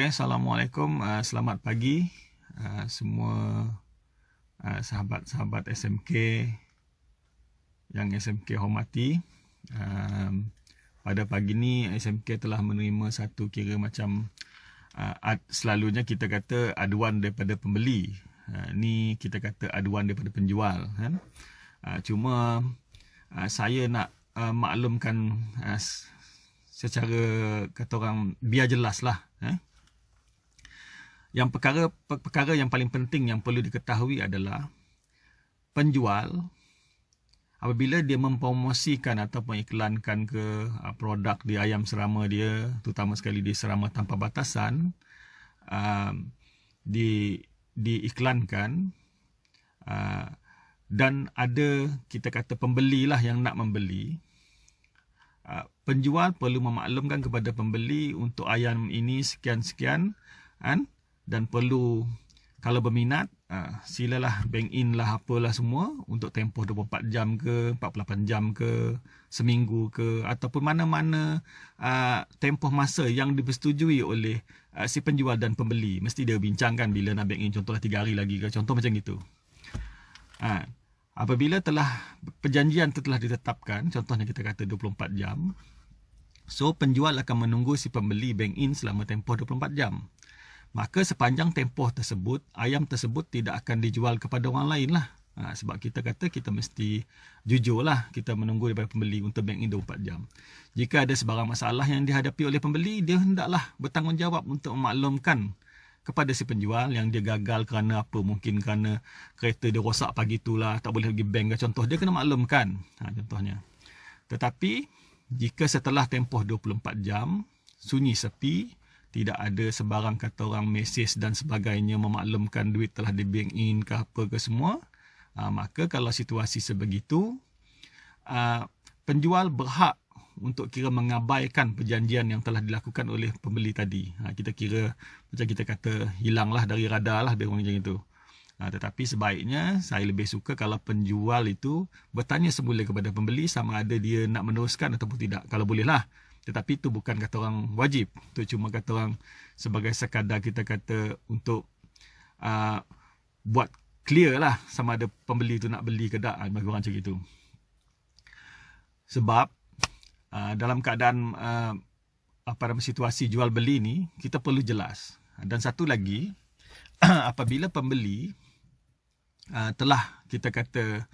Okey, Assalamualaikum. Selamat pagi semua sahabat-sahabat SMK yang SMK hormati. Pada pagi ni SMK telah menerima satu kira macam selalunya kita kata aduan daripada pembeli. Ni kita kata aduan daripada penjual, kan? Cuma saya nak maklumkan secara kata orang biar jelas lah. Yang perkara yang paling penting yang perlu diketahui adalah penjual apabila dia mempromosikan ataupun iklankan ke produk di ayam serama dia, terutama sekali di Serama Tanpa Batasan, diiklankan dan ada kita kata pembeli lah yang nak membeli. Penjual perlu memaklumkan kepada pembeli untuk ayam ini sekian-sekian, kan? Dan perlu kalau berminat silalah bank in lah apalah semua untuk tempoh 24 jam ke 48 jam ke seminggu ke ataupun mana-mana tempoh masa yang dipersetujui oleh si penjual dan pembeli. Mesti dia bincangkan bila nak bank in, contohlah 3 hari lagi ke, contoh macam gitu. Apabila perjanjian itu telah ditetapkan, contohnya kita kata 24 jam, so penjual akan menunggu si pembeli bank in selama tempoh 24 jam. Maka sepanjang tempoh tersebut, ayam tersebut tidak akan dijual kepada orang lain lah. Sebab kita kata kita mesti jujur lah, kita menunggu daripada pembeli untuk bank in 24 jam. Jika ada sebarang masalah yang dihadapi oleh pembeli, dia hendaklah bertanggungjawab untuk memaklumkan kepada si penjual yang dia gagal kerana apa, mungkin kerana kereta dia rosak pagi itulah, tak boleh pergi bank ke, contoh, dia kena maklumkan contohnya. Tetapi jika setelah tempoh 24 jam sunyi sepi, tidak ada sebarang kata orang mesej dan sebagainya memaklumkan duit telah di bank in ke apa ke semua, maka kalau situasi sebegitu, penjual berhak untuk kira mengabaikan perjanjian yang telah dilakukan oleh pembeli tadi. Kita kira macam kita kata hilanglah dari radar lah, dia macam itu. Tetapi sebaiknya saya lebih suka kalau penjual itu bertanya semula kepada pembeli sama ada dia nak meneruskan ataupun tidak, kalau boleh lah. Tetapi itu bukan kata orang wajib, itu cuma kata orang sebagai sekadar kita kata untuk buat clear lah sama ada pembeli itu nak beli ke tak, bagi orang macam itu. Sebab dalam keadaan situasi jual beli ni kita perlu jelas. Dan satu lagi, apabila pembeli telah kita kata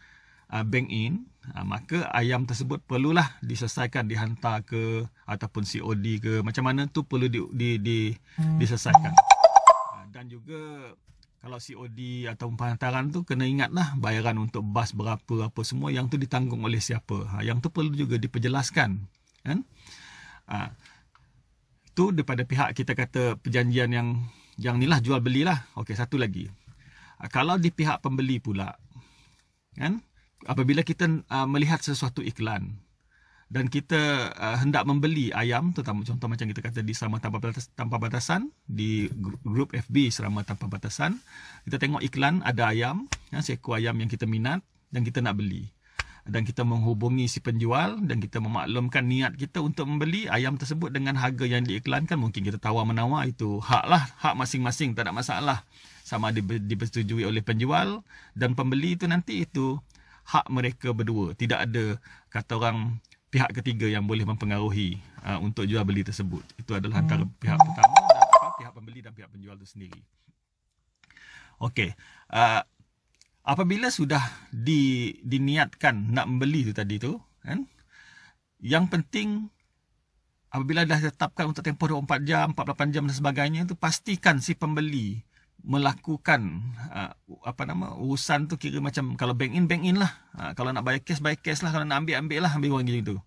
bank in, maka ayam tersebut perlulah diselesaikan, dihantar ke ataupun COD ke, macam mana tu perlu diselesaikan. Dan juga kalau COD atau penghantaran tu kena ingatlah bayaran untuk bas berapa apa semua, yang tu ditanggung oleh siapa. Yang tu perlu juga diperjelaskan, kan? Itu daripada pihak kita kata perjanjian yang ni lah, jual belilah. Okey, satu lagi. Kalau di pihak pembeli pula, kan? Apabila kita melihat sesuatu iklan dan kita hendak membeli ayam, terutama contoh macam kita kata di Serama Tanpa Batasan, di grup FB Serama Tanpa Batasan, kita tengok iklan ada ayam, seekor ayam yang kita minat dan kita nak beli. Dan kita menghubungi si penjual dan kita memaklumkan niat kita untuk membeli ayam tersebut dengan harga yang diiklankan. Mungkin kita tawar-menawar, itu hak masing-masing, tak ada masalah. Sama ada dipersetujui oleh penjual dan pembeli, itu nanti itu hak mereka berdua. Tidak ada kata orang pihak ketiga yang boleh mempengaruhi untuk jual beli tersebut. Itu adalah antara pihak pertama dan pihak pembeli dan pihak penjual itu sendiri. Okey. Apabila sudah diniatkan nak membeli tu tadi tu, kan? Yang penting apabila dah ditetapkan untuk tempoh 24 jam, 48 jam dan sebagainya, tu pastikan si pembeli melakukan urusan tu kira macam kalau bank in lah, kalau nak bayar cash lah, kalau nak ambil lah, ambil orang gitu.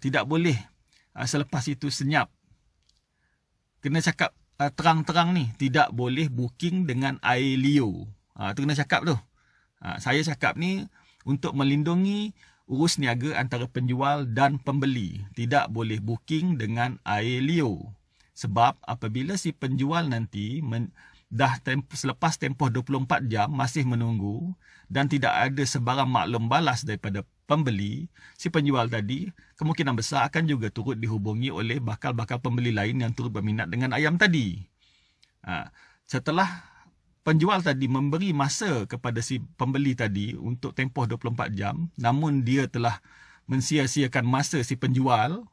Tidak boleh selepas itu senyap. Kena cakap terang-terang ni, tidak boleh booking dengan air liur. Tu kena cakap tu. Saya cakap ni untuk melindungi urus niaga antara penjual dan pembeli. Tidak boleh booking dengan air liur. Sebab apabila si penjual nanti selepas tempoh 24 jam masih menunggu dan tidak ada sebarang maklum balas daripada pembeli, si penjual tadi kemungkinan besar akan juga turut dihubungi oleh bakal-bakal pembeli lain yang turut berminat dengan ayam tadi. Setelah penjual tadi memberi masa kepada si pembeli tadi untuk tempoh 24 jam, namun dia telah mensia-siakan masa si penjual,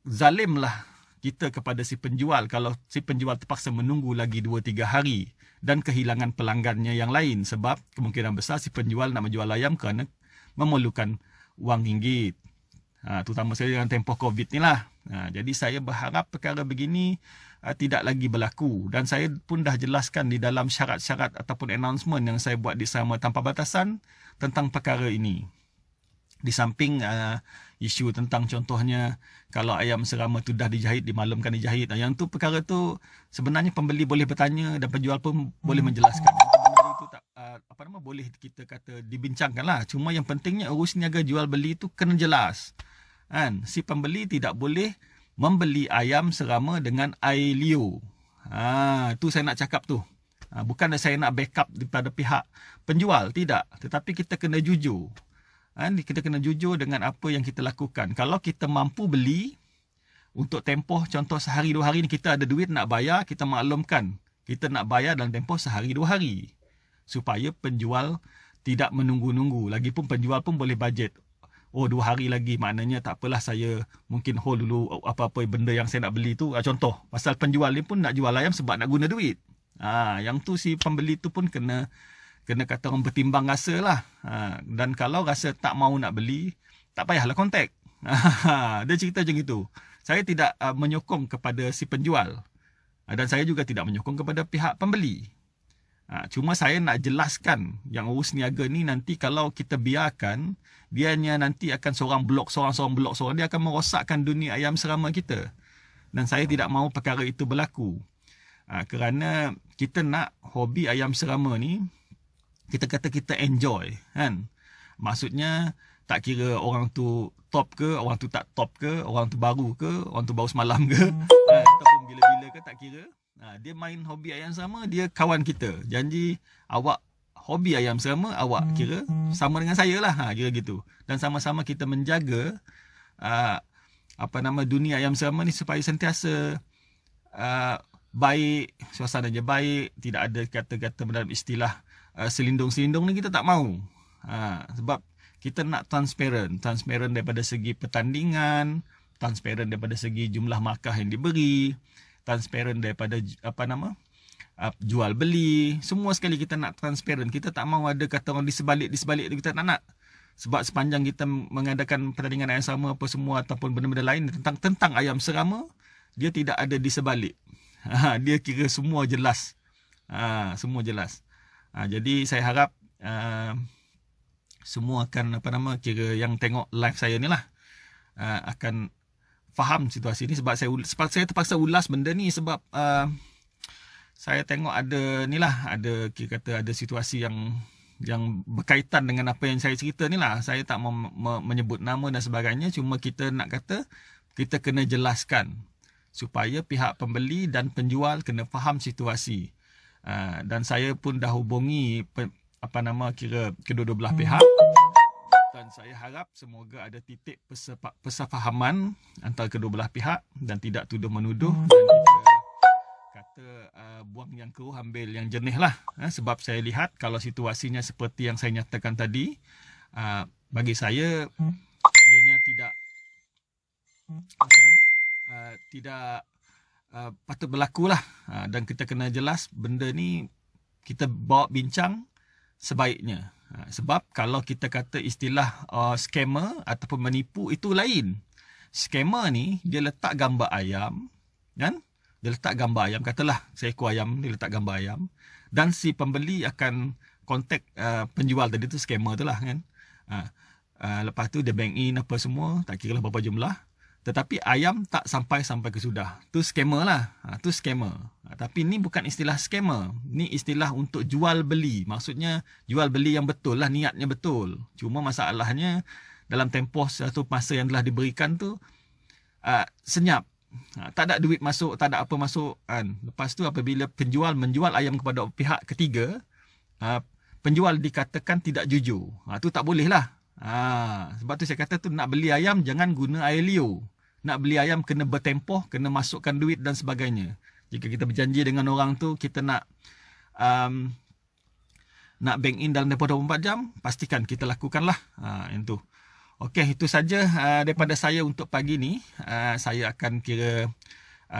zalimlah kita kepada si penjual kalau si penjual terpaksa menunggu lagi 2-3 hari dan kehilangan pelanggannya yang lain, sebab kemungkinan besar si penjual nak menjual ayam kerana memerlukan wang ringgit. Terutama saya dengan tempoh COVID ni lah. Jadi saya berharap perkara begini tidak lagi berlaku, dan saya pun dah jelaskan di dalam syarat-syarat ataupun announcement yang saya buat di Sama Tanpa Batasan tentang perkara ini. Di samping isu tentang contohnya kalau ayam serama tu dah dijahit, dimaklumkan dijahit, yang tu perkara tu sebenarnya pembeli boleh bertanya dan penjual pun boleh menjelaskan. Benda itu tak boleh kita kata dibincangkan lah. Cuma yang pentingnya urus niaga jual beli tu kena jelas. Kan? Si pembeli tidak boleh membeli ayam serama dengan air liur. Tu saya nak cakap tu. Bukan saya nak backup daripada pihak penjual, tidak. Tetapi kita kena jujur. Kita kena jujur dengan apa yang kita lakukan. Kalau kita mampu beli untuk tempoh contoh sehari 2 hari ni, kita ada duit nak bayar, kita maklumkan kita nak bayar dalam tempoh sehari 2 hari. Supaya penjual tidak menunggu-nunggu. Lagipun penjual pun boleh bajet. 2 hari lagi, maknanya tak apalah, saya mungkin hold dulu apa-apa benda yang saya nak beli tu. Contoh, pasal penjual ni pun nak jual ayam sebab nak guna duit. Yang tu si pembeli tu pun kena kata orang bertimbang rasa lah. Dan kalau rasa tak mau nak beli, tak payahlah kontak. Dia cerita macam itu. Saya tidak menyokong kepada si penjual. Dan saya juga tidak menyokong kepada pihak pembeli. Cuma saya nak jelaskan yang urus niaga ni nanti kalau kita biarkan, dianya nanti akan seorang blok, dia akan merosakkan dunia ayam serama kita. Dan saya tidak mahu perkara itu berlaku. Kerana kita nak hobi ayam serama ni, kita kata kita enjoy, kan? Maksudnya tak kira orang tu top ke, orang tu tak top ke, orang tu baru ke, orang tu baru semalam ke, ataupun bila-bila ke, tak kira. Dia main hobi ayam serama, dia kawan kita. Janji awak hobi ayam serama, awak kira sama dengan saya lah, kira gitu. Dan sama-sama kita menjaga dunia ayam serama ni supaya sentiasa baik, suasananya baik, tidak ada kata-kata dalam istilah selindung-selindung ni kita tak mahu. Sebab kita nak transparent daripada segi pertandingan, transparent daripada segi jumlah markah yang diberi, transparent daripada jual beli, semua sekali kita nak transparent. Kita tak mahu ada kata orang di sebalik tu, kita tak nak. Sebab sepanjang kita mengadakan pertandingan ayam serama apa semua ataupun benda-benda lain tentang ayam serama, dia tidak ada di sebalik. Dia kira semua jelas. Semua jelas. Jadi saya harap semua akan kira yang tengok live saya ni lah akan faham situasi ni, sebab saya terpaksa ulas benda ni sebab saya tengok ada kira kata ada situasi yang berkaitan dengan apa yang saya cerita ni lah. Saya tak menyebut nama dan sebagainya, cuma kita nak kata kita kena jelaskan supaya pihak pembeli dan penjual kena faham situasi. Dan saya pun dah hubungi kedua-dua belah pihak, dan saya harap semoga ada titik persefahaman antara kedua belah pihak dan tidak tuduh menuduh, dan kita kata buang yang keruh ambil yang jernih lah. Sebab saya lihat kalau situasinya seperti yang saya nyatakan tadi, bagi saya ianya tidak patut berlaku lah. Dan kita kena jelas benda ni kita bawa bincang sebaiknya. Sebab kalau kita kata istilah scammer ataupun menipu, itu lain. Scammer ni dia letak gambar ayam, kan? Dia letak gambar ayam, katalah seekor ayam, dia letak gambar ayam, dan si pembeli akan kontak penjual tadi tu, scammer tu lah, kan? Lepas tu dia bank in apa semua, tak kira lah berapa jumlah, tetapi ayam tak sampai ke sudah. Tu scammer lah. Tu scammer. Tapi ni bukan istilah scammer. Ni istilah untuk jual beli. Maksudnya jual beli yang betul lah, niatnya betul. Cuma masalahnya dalam tempoh satu masa yang telah diberikan tu senyap. Tak ada duit masuk, tak ada apa masuk, kan? Lepas tu apabila penjual menjual ayam kepada pihak ketiga, penjual dikatakan tidak jujur. Tu tak boleh lah. Sebab tu saya kata tu nak beli ayam jangan guna air liur. Nak beli ayam kena bertempoh, kena masukkan duit dan sebagainya. Jika kita berjanji dengan orang tu kita nak bank in dalam 24 jam, pastikan kita lakukanlah. Itu. Okey, itu saja daripada saya untuk pagi ni. Saya akan kira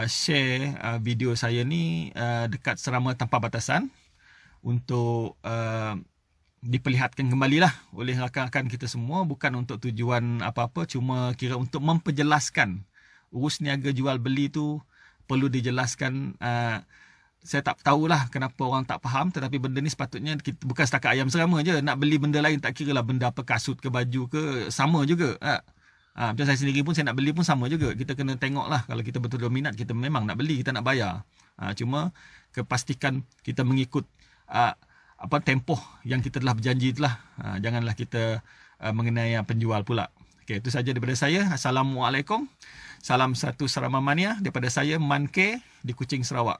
share video saya ni dekat Serama Tanpa Batasan untuk diperlihatkan kembalilah oleh rakan-rakan kita semua, bukan untuk tujuan apa-apa, cuma kira untuk memperjelaskan urus niaga jual beli tu perlu dijelaskan. Saya tak tahulah kenapa orang tak faham, tetapi benda ni sepatutnya kita, bukan setakat ayam serama je, nak beli benda lain tak kira lah benda apa, kasut ke baju ke, sama juga. Macam saya sendiri pun, saya nak beli pun sama juga. Kita kena tengok lah, kalau kita betul-betul minat, kita memang nak beli, kita nak bayar. Cuma kepastikan kita mengikut tempoh yang kita telah berjanji itulah. Janganlah kita mengenai penjual pula. Okey, itu saja daripada saya. Assalamualaikum. Salam satu Serama Mania daripada saya, Man K di Kuching, Sarawak.